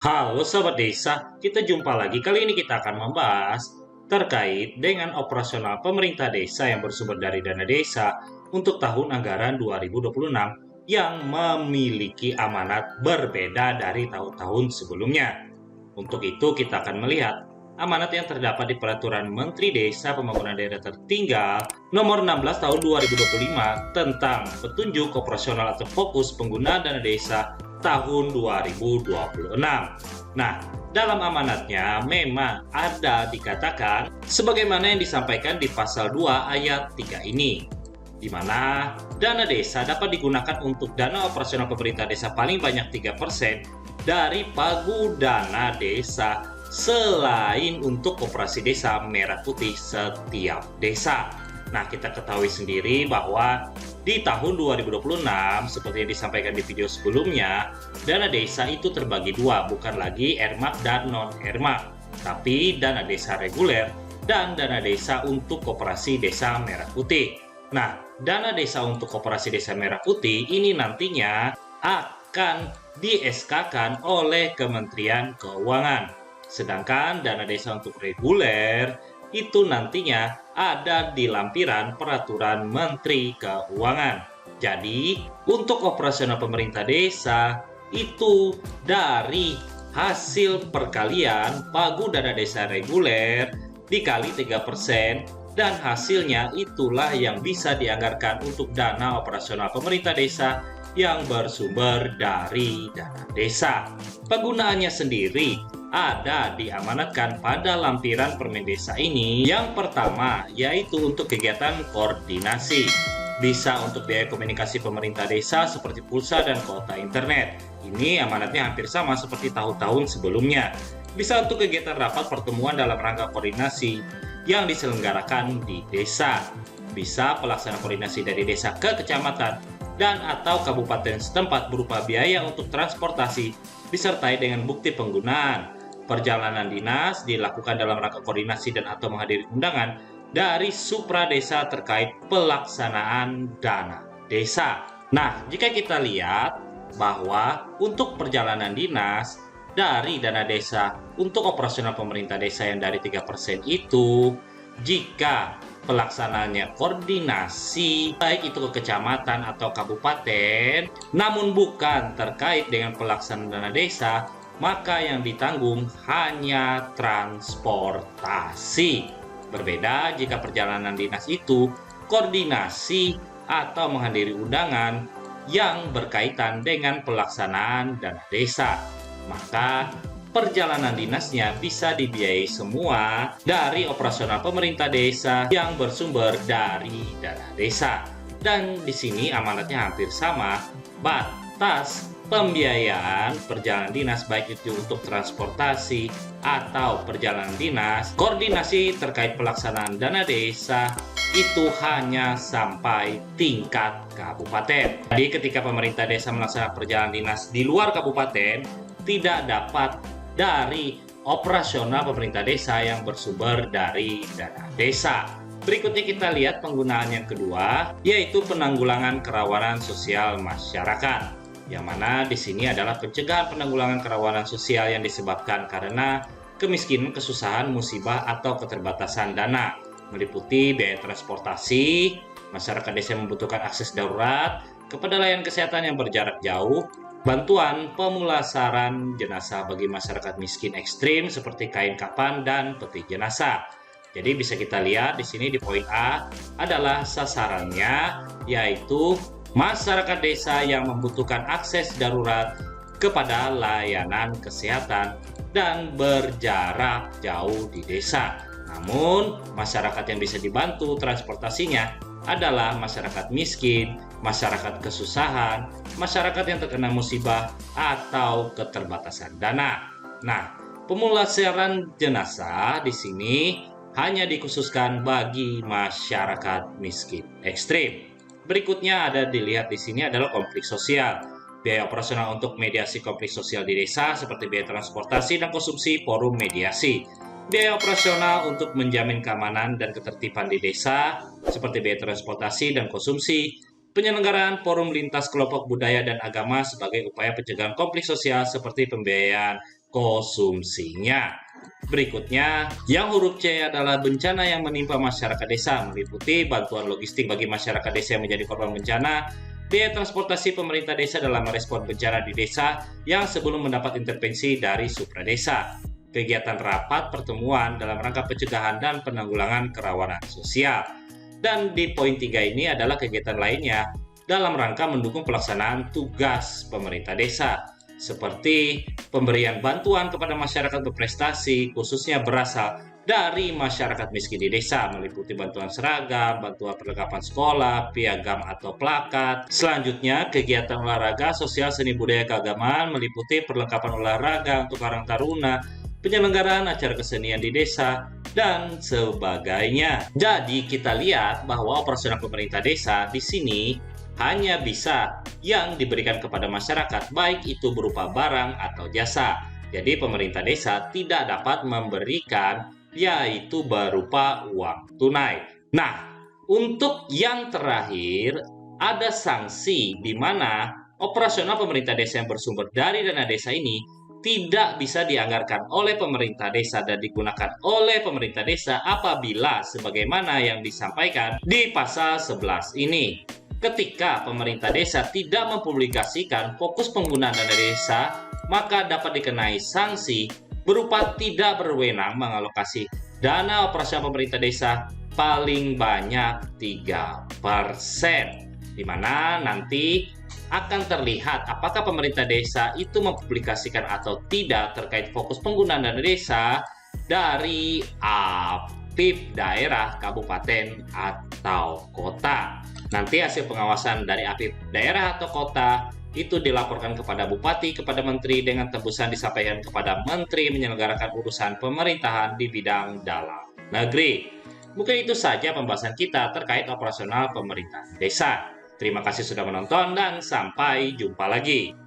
Halo Sobat Desa, kita jumpa lagi. Kali ini kita akan membahas terkait dengan operasional pemerintah desa yang bersumber dari dana desa untuk tahun anggaran 2026 yang memiliki amanat berbeda dari tahun-tahun sebelumnya. Untuk itu kita akan melihat amanat yang terdapat di Peraturan Menteri Desa Pembangunan Daerah Tertinggal Nomor 16 Tahun 2025 tentang petunjuk operasional atau fokus penggunaan dana desa tahun 2026. Nah, dalam amanatnya memang ada dikatakan sebagaimana yang disampaikan di pasal 2 ayat 3 ini, di mana dana desa dapat digunakan untuk dana operasional pemerintah desa paling banyak 3% dari pagu dana desa selain untuk operasi desa merah putih setiap desa. Nah, kita ketahui sendiri bahwa di tahun 2026, seperti yang disampaikan di video sebelumnya, dana desa itu terbagi dua, bukan lagi ERMAK dan non-ERMAK, tapi dana desa reguler dan dana desa untuk koperasi desa merah putih. Nah, dana desa untuk koperasi desa merah putih ini nantinya akan di-SK-kan oleh Kementerian Keuangan. Sedangkan dana desa untuk reguler itu nantinya ada di lampiran Peraturan Menteri Keuangan. Jadi, untuk operasional pemerintah desa itu dari hasil perkalian pagu dana desa reguler dikali 3% dan hasilnya itulah yang bisa dianggarkan untuk dana operasional pemerintah desa yang bersumber dari dana desa. Penggunaannya sendiri ada diamanatkan pada lampiran Permen Desa ini. Yang pertama, yaitu untuk kegiatan koordinasi. Bisa untuk biaya komunikasi pemerintah desa seperti pulsa dan kuota internet. Ini amanatnya hampir sama seperti tahun-tahun sebelumnya. Bisa untuk kegiatan rapat pertemuan dalam rangka koordinasi yang diselenggarakan di desa. Bisa pelaksana koordinasi dari desa ke kecamatan dan atau kabupaten setempat berupa biaya untuk transportasi disertai dengan bukti penggunaan. Perjalanan dinas dilakukan dalam rangka koordinasi dan atau menghadiri undangan dari supra desa terkait pelaksanaan dana desa. Nah, jika kita lihat bahwa untuk perjalanan dinas dari dana desa untuk operasional pemerintah desa yang dari 3% itu, jika pelaksananya koordinasi baik itu ke kecamatan atau kabupaten namun bukan terkait dengan pelaksanaan dana desa, maka yang ditanggung hanya transportasi. Berbeda jika perjalanan dinas itu koordinasi atau menghadiri undangan yang berkaitan dengan pelaksanaan dana desa, maka perjalanan dinasnya bisa dibiayai semua dari operasional pemerintah desa yang bersumber dari dana desa. Dan di sini amanatnya hampir sama, batas pembiayaan perjalanan dinas baik itu untuk transportasi atau perjalanan dinas, koordinasi terkait pelaksanaan dana desa itu hanya sampai tingkat kabupaten. Jadi ketika pemerintah desa melaksanakan perjalanan dinas di luar kabupaten, tidak dapat dari operasional pemerintah desa yang bersumber dari dana desa. Berikutnya kita lihat penggunaan yang kedua, yaitu penanggulangan kerawanan sosial masyarakat. Yang mana di sini adalah pencegahan penanggulangan kerawanan sosial yang disebabkan karena kemiskinan, kesusahan, musibah, atau keterbatasan dana, meliputi biaya transportasi, masyarakat desa yang membutuhkan akses darurat kepada layanan kesehatan yang berjarak jauh, bantuan pemulasaran jenazah bagi masyarakat miskin ekstrim seperti kain kapan dan peti jenazah. Jadi bisa kita lihat di sini di poin A adalah sasarannya, yaitu masyarakat desa yang membutuhkan akses darurat kepada layanan kesehatan dan berjarak jauh di desa. Namun, masyarakat yang bisa dibantu transportasinya adalah masyarakat miskin, masyarakat kesusahan, masyarakat yang terkena musibah, atau keterbatasan dana. Nah, pemulasaran jenazah di sini hanya dikhususkan bagi masyarakat miskin ekstrim. Berikutnya ada dilihat di sini adalah konflik sosial. Biaya operasional untuk mediasi konflik sosial di desa seperti biaya transportasi dan konsumsi forum mediasi. Biaya operasional untuk menjamin keamanan dan ketertiban di desa seperti biaya transportasi dan konsumsi. Penyelenggaraan forum lintas kelompok budaya dan agama sebagai upaya pencegahan konflik sosial seperti pembiayaan konsumsinya. Berikutnya, yang huruf C adalah bencana yang menimpa masyarakat desa, meliputi bantuan logistik bagi masyarakat desa yang menjadi korban bencana, biaya transportasi pemerintah desa dalam merespon bencana di desa yang sebelum mendapat intervensi dari supradesa, kegiatan rapat pertemuan dalam rangka pencegahan dan penanggulangan kerawanan sosial. Dan di poin 3 ini adalah kegiatan lainnya dalam rangka mendukung pelaksanaan tugas pemerintah desa, seperti pemberian bantuan kepada masyarakat berprestasi, khususnya berasal dari masyarakat miskin di desa, meliputi bantuan seragam, bantuan perlengkapan sekolah, piagam atau plakat. Selanjutnya, kegiatan olahraga, sosial, seni budaya, keagamaan, meliputi perlengkapan olahraga untuk Karang Taruna, penyelenggaraan acara kesenian di desa, dan sebagainya. Jadi kita lihat bahwa operasional pemerintah desa di sini hanya bisa yang diberikan kepada masyarakat, baik itu berupa barang atau jasa. Jadi pemerintah desa tidak dapat memberikan yaitu berupa uang tunai. Nah, untuk yang terakhir ada sanksi di mana operasional pemerintah desa yang bersumber dari dana desa ini tidak bisa dianggarkan oleh pemerintah desa dan digunakan oleh pemerintah desa apabila sebagaimana yang disampaikan di pasal 11 ini. Ketika pemerintah desa tidak mempublikasikan fokus penggunaan dana desa, maka dapat dikenai sanksi berupa tidak berwenang mengalokasi dana operasional pemerintah desa paling banyak 3%, di mana nanti akan terlihat apakah pemerintah desa itu mempublikasikan atau tidak terkait fokus penggunaan dana desa dari APIP daerah, kabupaten, atau kota. Nanti hasil pengawasan dari APIP daerah atau kota itu dilaporkan kepada bupati, kepada menteri dengan tebusan disampaikan kepada menteri menyelenggarakan urusan pemerintahan di bidang dalam negeri. Mungkin itu saja pembahasan kita terkait operasional pemerintah desa. Terima kasih sudah menonton dan sampai jumpa lagi.